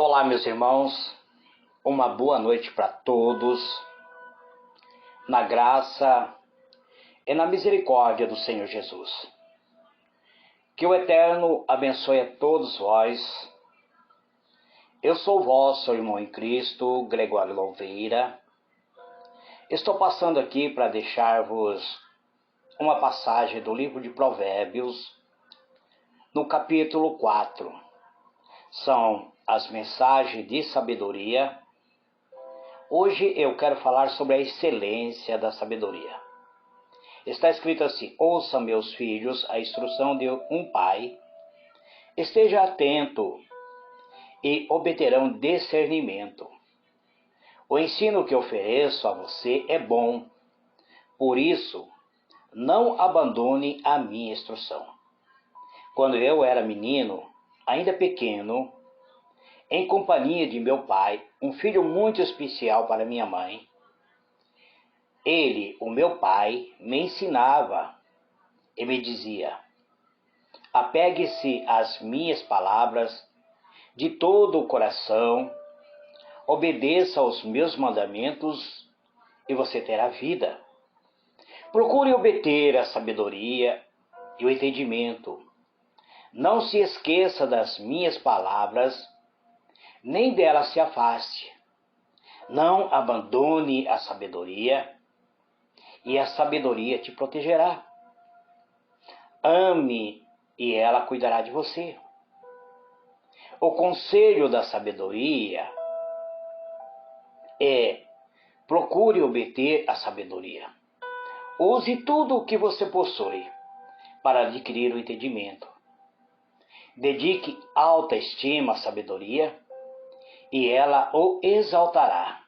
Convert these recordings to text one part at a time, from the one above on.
Olá, meus irmãos, uma boa noite para todos, na graça e na misericórdia do Senhor Jesus. Que o Eterno abençoe a todos vós. Eu sou o vosso irmão em Cristo, Gregório Louveira. Estou passando aqui para deixar-vos uma passagem do livro de Provérbios, no capítulo 4. São as mensagens de sabedoria. Hoje eu quero falar sobre a excelência da sabedoria. Está escrito assim: ouça, meus filhos, a instrução de um pai, esteja atento e obterão discernimento. O ensino que ofereço a você é bom, por isso não abandone a minha instrução. Quando eu era menino, ainda pequeno, em companhia de meu pai, um filho muito especial para minha mãe, ele, o meu pai, me ensinava e me dizia: apegue-se às minhas palavras de todo o coração, obedeça aos meus mandamentos e você terá vida. Procure obter a sabedoria e o entendimento. Não se esqueça das minhas palavras, nem dela se afaste. Não abandone a sabedoria, e a sabedoria te protegerá. Ame, e ela cuidará de você. O conselho da sabedoria é: procure obter a sabedoria. Use tudo o que você possui para adquirir o entendimento. Dedique alta estima à sabedoria, e ela o exaltará.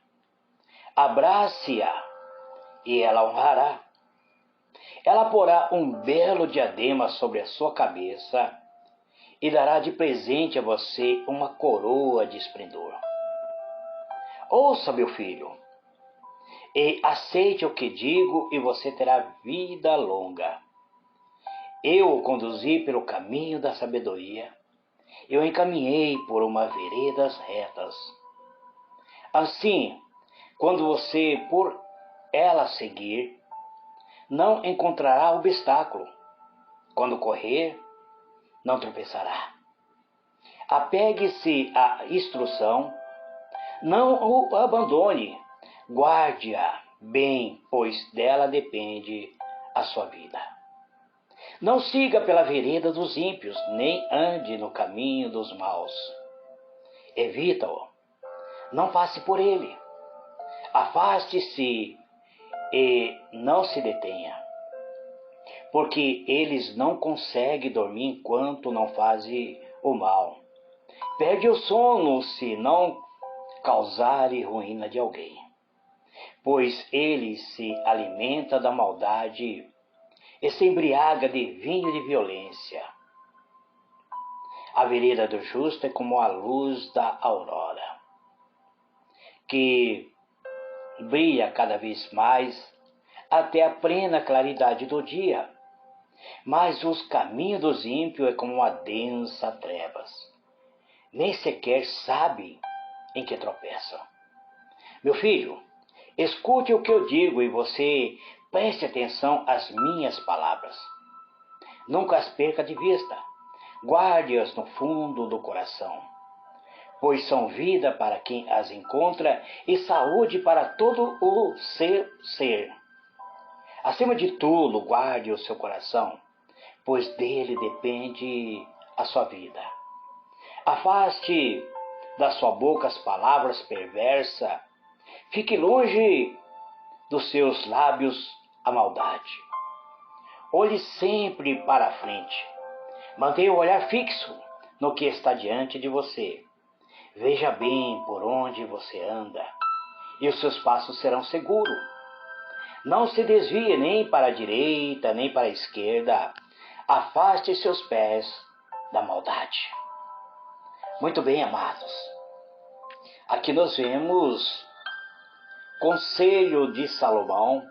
Abrace-a, e ela honrará. Ela porá um belo diadema sobre a sua cabeça e dará de presente a você uma coroa de esplendor. Ouça, meu filho, e aceite o que digo, e você terá vida longa. Eu o conduzi pelo caminho da sabedoria, eu encaminhei por uma veredas retas. Assim, quando você por ela seguir, não encontrará obstáculo. Quando correr, não tropeçará. Apegue-se à instrução, não o abandone, guarde-a bem, pois dela depende a sua vida. Não siga pela vereda dos ímpios, nem ande no caminho dos maus. Evita-o, não passe por ele. Afaste-se e não se detenha, porque eles não conseguem dormir enquanto não fazem o mal. Perde o sono se não causarem ruína de alguém, pois ele se alimenta da maldade e se embriaga de vinho de violência. A vereda do justo é como a luz da aurora, que brilha cada vez mais até a plena claridade do dia. Mas os caminhos dos ímpios é como uma densa trevas. Nem sequer sabe em que tropeçam. Meu filho, escute o que eu digo e você preste atenção às minhas palavras. Nunca as perca de vista. Guarde-as no fundo do coração, pois são vida para quem as encontra e saúde para todo o seu ser. Acima de tudo, guarde o seu coração, pois dele depende a sua vida. Afaste da sua boca as palavras perversas, fique longe dos seus lábios a maldade. Olhe sempre para a frente, mantenha o olhar fixo no que está diante de você. Veja bem por onde você anda, e os seus passos serão seguros. Não se desvie nem para a direita, nem para a esquerda. Afaste seus pés da maldade. Muito bem, amados. Aqui nós vemos conselho de Salomão,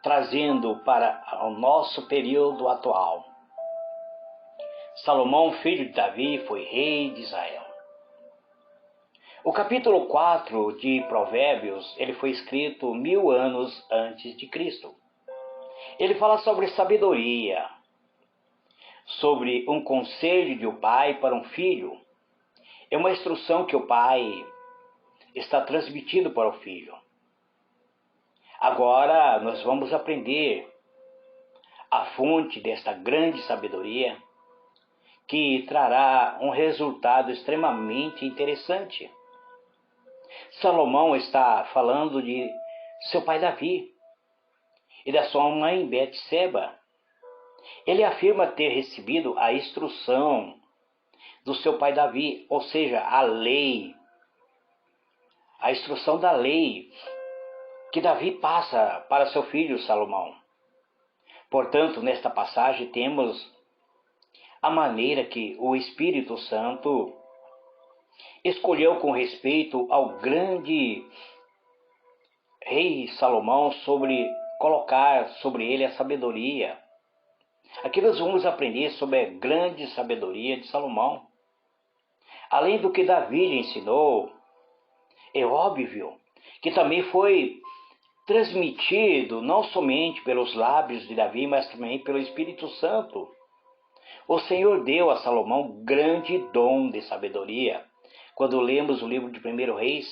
trazendo para o nosso período atual. Salomão, filho de Davi, foi rei de Israel. O capítulo 4 de Provérbios, ele foi escrito 1000 anos antes de Cristo. Ele fala sobre sabedoria, sobre um conselho de um pai para um filho. É uma instrução que o pai está transmitindo para o filho. Agora nós vamos aprender a fonte desta grande sabedoria, que trará um resultado extremamente interessante. Salomão está falando de seu pai Davi e da sua mãe Betseba. Ele afirma ter recebido a instrução do seu pai Davi, ou seja, a lei, a instrução da lei que Davi passa para seu filho Salomão. Portanto, nesta passagem temos a maneira que o Espírito Santo escolheu com respeito ao grande rei Salomão sobre colocar sobre ele a sabedoria. Aqui nós vamos aprender sobre a grande sabedoria de Salomão. Além do que Davi lhe ensinou, é óbvio que também foi transmitido não somente pelos lábios de Davi, mas também pelo Espírito Santo. O Senhor deu a Salomão grande dom de sabedoria. Quando lemos o livro de 1 Reis,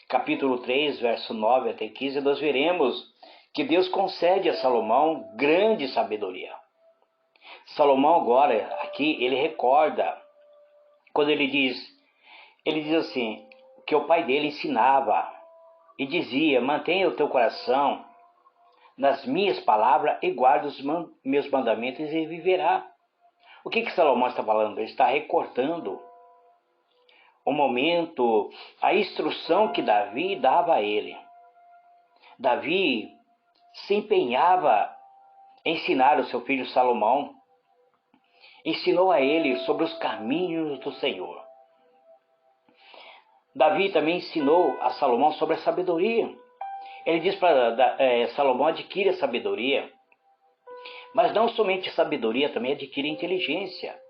capítulo 3, verso 9 até 15, nós veremos que Deus concede a Salomão grande sabedoria. Salomão agora, aqui, ele recorda, quando ele diz assim, que o pai dele ensinava e dizia: mantenha o teu coração nas minhas palavras e guarda os meus mandamentos e viverá. O que Salomão está falando? Ele está recordando o momento, a instrução que Davi dava a ele. Davi se empenhava em ensinar o seu filho Salomão, ensinou a ele sobre os caminhos do Senhor. Davi também ensinou a Salomão sobre a sabedoria. Ele diz para Salomão: adquire a sabedoria, mas não somente sabedoria, também adquire inteligência.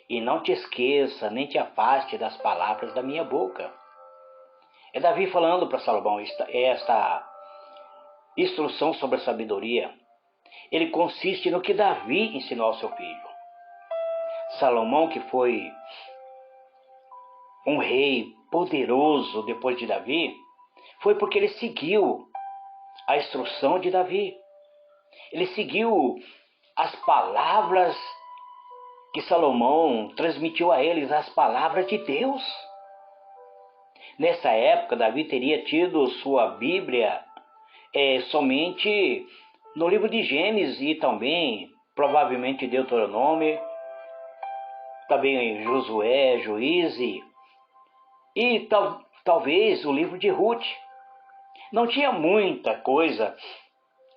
E não te esqueça, nem te afaste das palavras da minha boca. É Davi falando para Salomão esta instrução sobre a sabedoria. Ele consiste no que Davi ensinou ao seu filho. Salomão, que foi um rei poderoso depois de Davi, foi porque ele seguiu a instrução de Davi. Ele seguiu as palavras que Salomão transmitiu a eles, as palavras de Deus. Nessa época, Davi teria tido sua Bíblia somente no livro de Gênesis e também, provavelmente, Deuteronômio, também Josué, Juízes e talvez o livro de Ruth. Não tinha muita coisa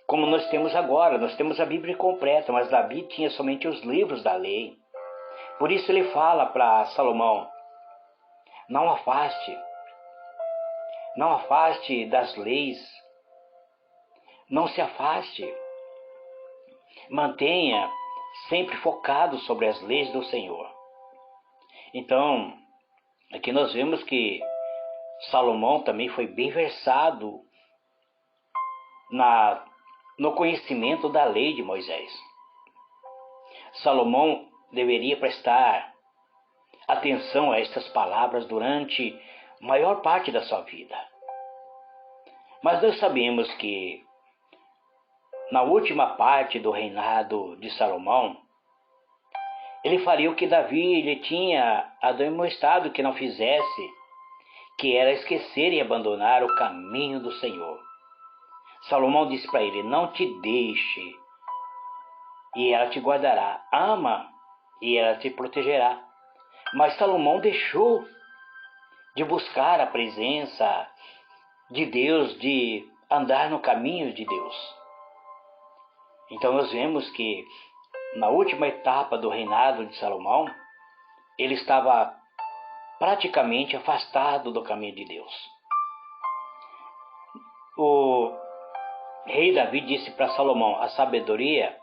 como nós temos agora. Nós temos a Bíblia completa, mas Davi tinha somente os livros da lei. Por isso ele fala para Salomão: não afaste das leis, não se afaste, mantenha sempre focado sobre as leis do Senhor. Então, aqui nós vemos que Salomão também foi bem versado no conhecimento da lei de Moisés. Salomão deveria prestar atenção a estas palavras durante a maior parte da sua vida. Mas nós sabemos que na última parte do reinado de Salomão, ele faria o que Davi lhe tinha admoestado que não fizesse, que era esquecer e abandonar o caminho do Senhor. Salomão disse para ele: não te deixe, e ela te guardará. Ama, e ela te protegerá. Mas Salomão deixou de buscar a presença de Deus, de andar no caminho de Deus. Então nós vemos que na última etapa do reinado de Salomão, ele estava praticamente afastado do caminho de Deus. O rei Davi disse para Salomão: a sabedoria,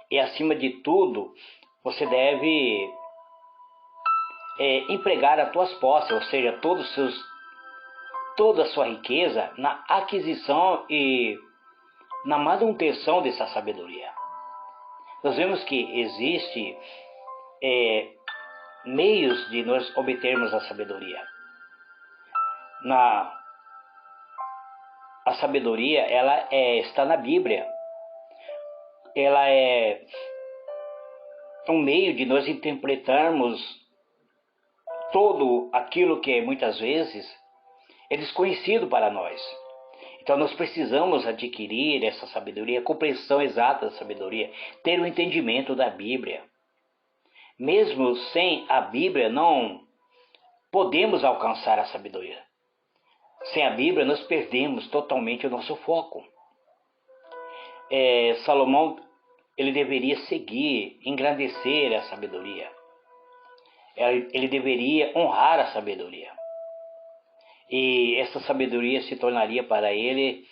e acima de tudo, você deve empregar as tuas posses, ou seja, toda a sua riqueza na aquisição e na manutenção dessa sabedoria. Nós vemos que existe meios de nós obtermos a sabedoria. A sabedoria, ela está na Bíblia. Ela é um meio de nós interpretarmos todo aquilo que muitas vezes é desconhecido para nós. Então nós precisamos adquirir essa sabedoria, a compreensão exata da sabedoria, ter o entendimento da Bíblia. Mesmo sem a Bíblia, não podemos alcançar a sabedoria. Sem a Bíblia, nós perdemos totalmente o nosso foco. Salomão, ele deveria seguir, engrandecer a sabedoria. Ele deveria honrar a sabedoria. E essa sabedoria se tornaria para ele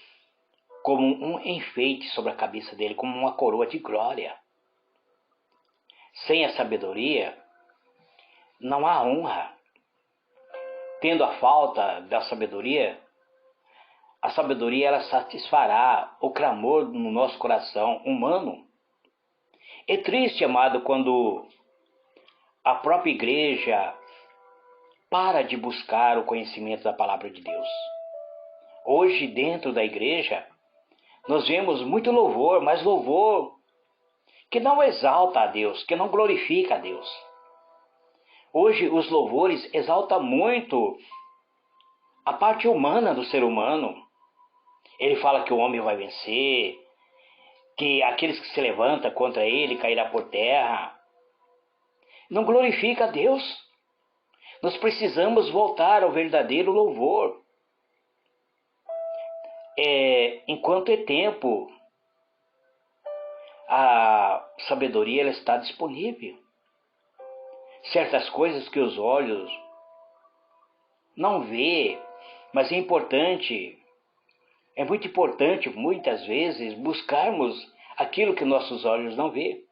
como um enfeite sobre a cabeça dele, como uma coroa de glória. Sem a sabedoria, não há honra. Tendo a falta da sabedoria, a sabedoria ela satisfará o clamor no nosso coração humano. É triste, amado, quando a própria igreja para de buscar o conhecimento da palavra de Deus. Hoje, dentro da igreja, nós vemos muito louvor, mas louvor que não exalta a Deus, que não glorifica a Deus. Hoje, os louvores exaltam muito a parte humana do ser humano. Ele fala que o homem vai vencer, que aqueles que se levantam contra ele cairá por terra. Não glorifica a Deus. Nós precisamos voltar ao verdadeiro louvor. Enquanto é tempo, a sabedoria ela está disponível. Certas coisas que os olhos não vê, mas é muito importante muitas vezes buscarmos aquilo que nossos olhos não vê.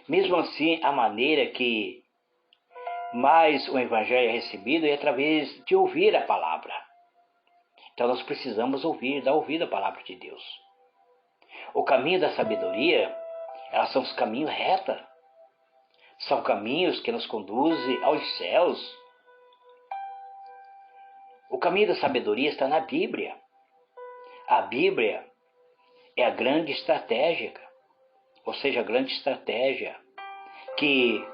Mesmo assim, a maneira que mais o evangelho é recebido é através de ouvir a palavra. Então nós precisamos dar ouvido à palavra de Deus. O caminho da sabedoria, elas são os caminhos retos. São caminhos que nos conduzem aos céus. O caminho da sabedoria está na Bíblia. A Bíblia é a grande estratégia, ou seja, a grande estratégia que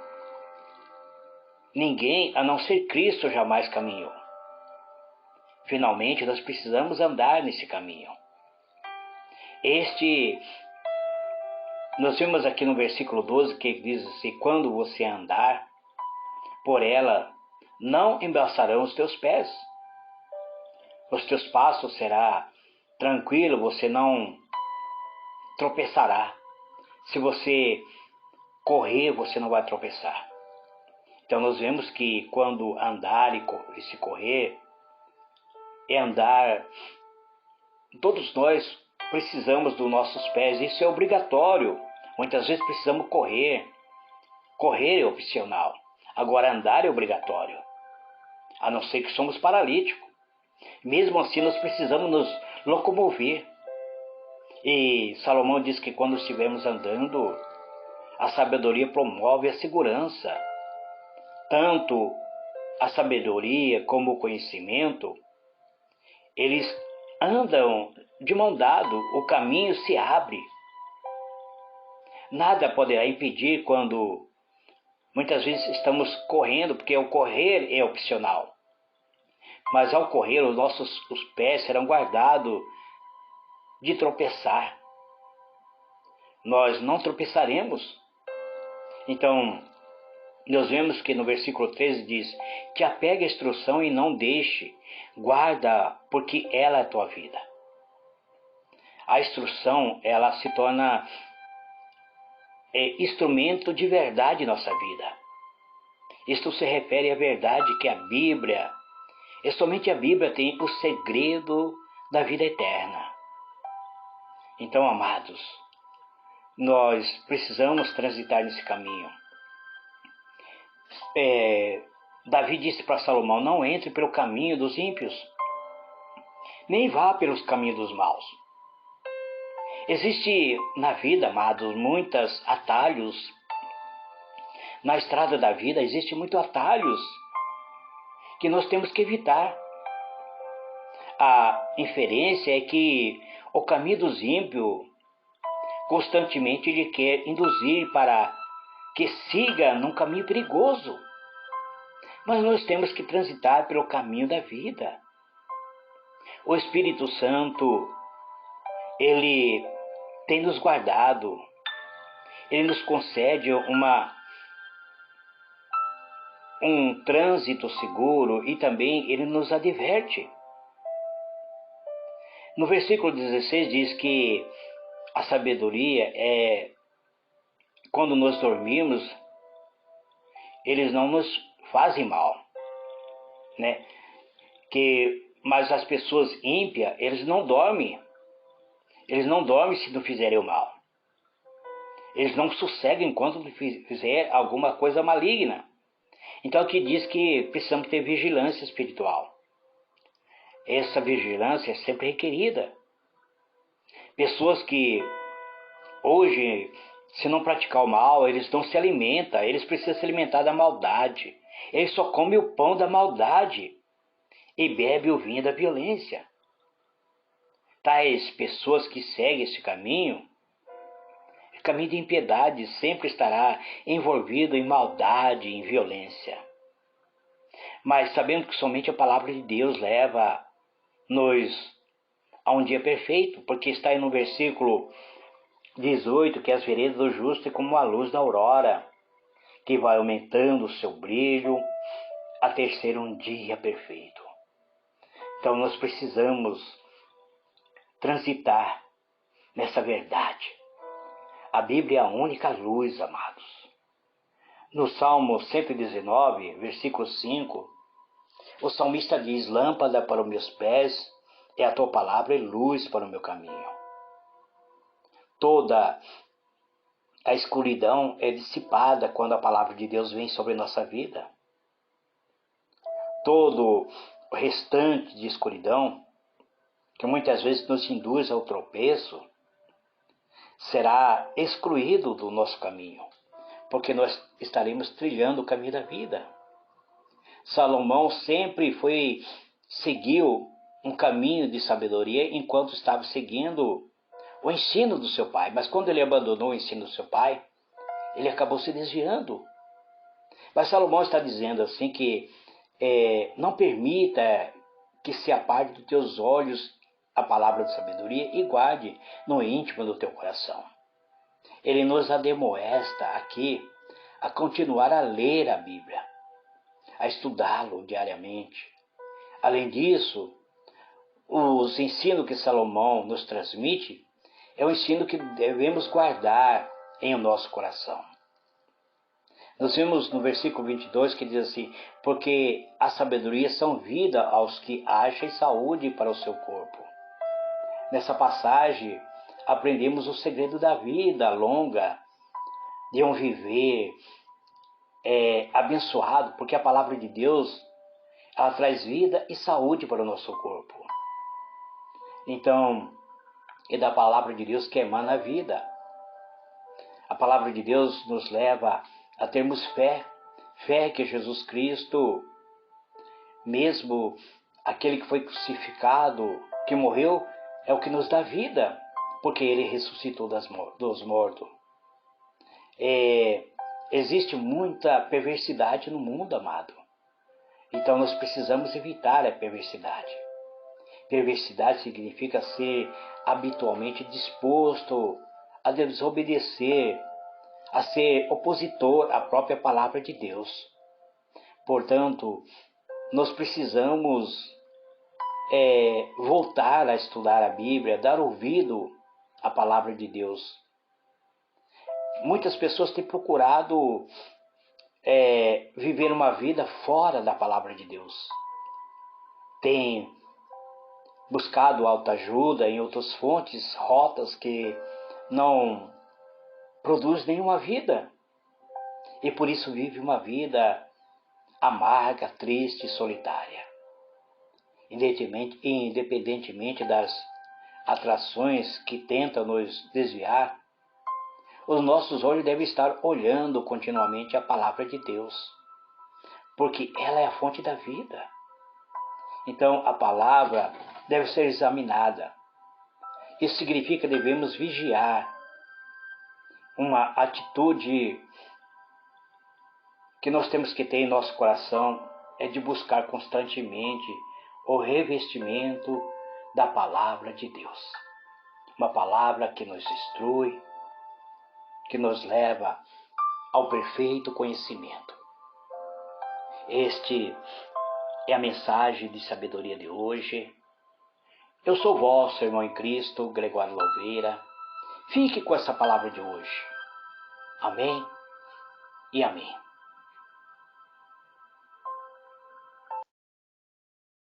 ninguém, a não ser Cristo, jamais caminhou. Finalmente, nós precisamos andar nesse caminho. Nós vimos aqui no versículo 12 que diz assim: quando você andar por ela, não embaçarão os teus pés. Os teus passos será tranquilo, você não tropeçará. Se você correr, você não vai tropeçar. Então nós vemos que quando andar e se correr, é andar. Todos nós precisamos dos nossos pés, isso é obrigatório. Muitas vezes precisamos correr. Correr é opcional. Agora andar é obrigatório. A não ser que somos paralíticos. Mesmo assim nós precisamos nos locomover. E Salomão diz que quando estivermos andando, a sabedoria promove a segurança. Tanto a sabedoria como o conhecimento, eles andam de mão dada, o caminho se abre. Nada poderá impedir quando muitas vezes estamos correndo, porque o correr é opcional. Mas ao correr, os pés serão guardados de tropeçar. Nós não tropeçaremos. Então, nós vemos que no versículo 13 diz: te apegue à instrução e não deixe, guarda, porque ela é a tua vida. A instrução, ela se torna instrumento de verdade em nossa vida. Isto se refere à verdade que a Bíblia, e somente a Bíblia tem o segredo da vida eterna. Então, amados, nós precisamos transitar nesse caminho. Davi disse para Salomão: não entre pelo caminho dos ímpios, nem vá pelos caminhos dos maus. Existe na vida, amados, muitos atalhos. Na estrada da vida existem muitos atalhos que nós temos que evitar. A inferência é que o caminho dos ímpios constantemente ele quer induzir para que siga num caminho perigoso. Mas nós temos que transitar pelo caminho da vida. O Espírito Santo, ele tem nos guardado, ele nos concede um trânsito seguro e também ele nos adverte. No versículo 16 diz que a sabedoria é quando nós dormimos, eles não nos fazem mal, né? Mas as pessoas ímpias, eles não dormem se não fizerem o mal. Eles não sossegam enquanto fizer alguma coisa maligna. Então aqui diz que precisamos ter vigilância espiritual. Essa vigilância é sempre requerida. Pessoas que hoje, se não praticar o mal, eles não se alimentam, eles precisam se alimentar da maldade. Eles só comem o pão da maldade e bebem o vinho da violência. Tais pessoas que seguem esse caminho, o caminho de impiedade, sempre estará envolvido em maldade, em violência. Mas sabemos que somente a palavra de Deus leva-nos a um dia perfeito, porque está aí no versículo 18, que as veredas do justo é como a luz da aurora, que vai aumentando o seu brilho até ser um dia perfeito. Então nós precisamos transitar nessa verdade. A Bíblia é a única luz, amados. No Salmo 119, versículo 5, o salmista diz: lâmpada para os meus pés é a tua palavra e luz para o meu caminho. Toda a escuridão é dissipada quando a palavra de Deus vem sobre a nossa vida. Todo o restante de escuridão, que muitas vezes nos induz ao tropeço, será excluído do nosso caminho, porque nós estaremos trilhando o caminho da vida. Salomão sempre seguiu um caminho de sabedoria enquanto estava seguindo o ensino do seu pai. Mas quando ele abandonou o ensino do seu pai, ele acabou se desviando. Mas Salomão está dizendo assim que não permita que se aparte dos teus olhos a palavra de sabedoria e guarde no íntimo do teu coração. Ele nos admoesta aqui a continuar a ler a Bíblia, a estudá-lo diariamente. Além disso, os ensinos que Salomão nos transmite é o ensino que devemos guardar em nosso coração. Nós vemos no versículo 22 que diz assim: porque a sabedoria são vida aos que acham saúde para o seu corpo. Nessa passagem, aprendemos o segredo da vida longa, de um viver abençoado, porque a palavra de Deus, ela traz vida e saúde para o nosso corpo. Então, é da palavra de Deus que emana a vida. A palavra de Deus nos leva a termos fé que Jesus Cristo, mesmo aquele que foi crucificado, que morreu, é o que nos dá vida, porque ele ressuscitou dos mortos. Existe muita perversidade no mundo, amado. Então nós precisamos evitar a perversidade. Perversidade significa ser habitualmente disposto a desobedecer, a ser opositor à própria palavra de Deus. Portanto, nós precisamos voltar a estudar a Bíblia, dar ouvido à palavra de Deus. Muitas pessoas têm procurado viver uma vida fora da palavra de Deus. Têm buscado autoajuda em outras fontes, rotas que não produzem nenhuma vida. E por isso vive uma vida amarga, triste e solitária. Independentemente das atrações que tentam nos desviar, os nossos olhos devem estar olhando continuamente a palavra de Deus, porque ela é a fonte da vida. Então a palavra deve ser examinada. Isso significa que devemos vigiar. Uma atitude que nós temos que ter em nosso coração é de buscar constantemente o revestimento da palavra de Deus. Uma palavra que nos instrui, que nos leva ao perfeito conhecimento. Este é a mensagem de sabedoria de hoje. Eu sou vosso irmão em Cristo, Gregório Louveira. Fique com essa palavra de hoje. Amém e amém.